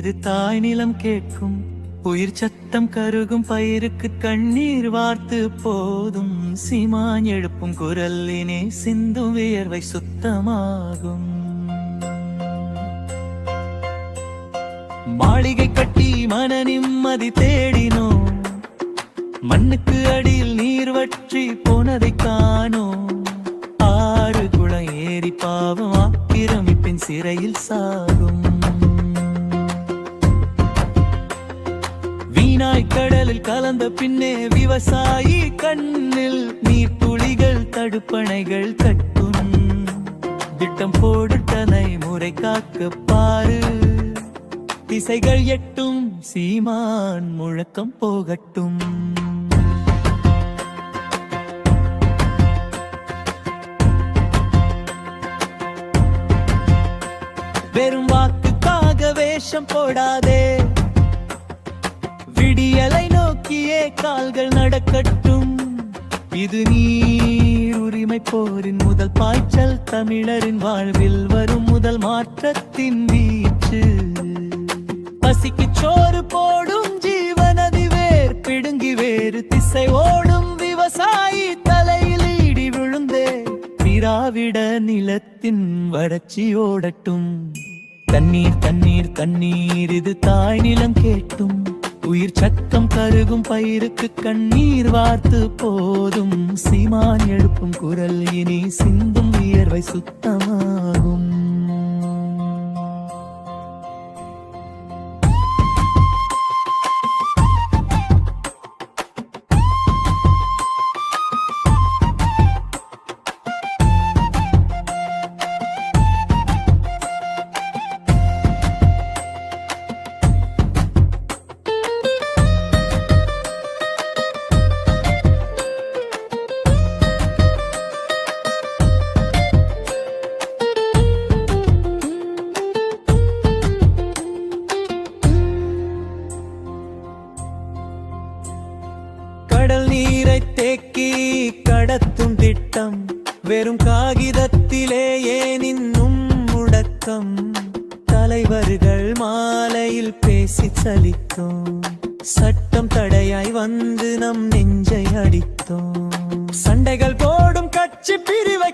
இது தாய் நிலம் கேட்கும். உயிர் சத்தம் கருகும் பயிருக்கு கண்ணீர் வார்த்து போதும். சீமான் எழுப்பும் குரலினே சிந்தும் வியர்வை சுத்தமாகும். மாளிகை கட்டி மன நிம்மதி தேடினோம். மண்ணுக்கு அடியில் நீர் வற்றி போனதை காணோம். ஆறு குளம் ஏறி பாவம் ஆக்கிரமிப்பின் சிறையில் சாகும். வீணாய் கடலில் கலந்த பின்னே விவசாயி கண்ணில் நீர் துளிகள் தடுப்பணைகள் கட்டும். திட்டம் போடுட்டனை முறை காக்க பாரு. திசைகள் எட்டும் சீமான் முழக்கம் போகட்டும். வெறும் வாக்குக்காக வேஷம் போடாதே. விடியலை நோக்கியே கால்கள் நடக்கட்டும். இது நீர் உரிமை போரின் முதல் பாய்ச்சல். தமிழரின் வாழ்வில் வரும் முதல் மாற்றத்தின் வீச்சு. பசிக்கு சோறு போடும் ஜீவநதி வேர் பிடுங்கி வேறு திசை ஓடும். விவசாயி தலையில் இடி விழுந்தே திராவிட நிலத்தின் வறட்சி ஓடட்டும். தண்ணீர் தண்ணீர் தண்ணீர் இது தாய் நிலம் கேட்டும். உயிர் சத்தம் கருகும் பயிருக்கு கண்ணீர் வார்த்து போதும். சீமான் எழுப்பும் குரல் இனி சிந்தும் வியர்வை சுத்தமாகும். கடல் நீரை தேக்கி கடத்தும் திட்டம். வெறும் காகிதத்திலே ஏன் இன்னும் முடக்கம். தலைவர்கள் மாலையில் பேசி சலித்தோம். சட்டம் தடையாய் வந்து நம் நெஞ்சை அடித்தோம். சண்டைகள் போடும் கட்சி பிரிவை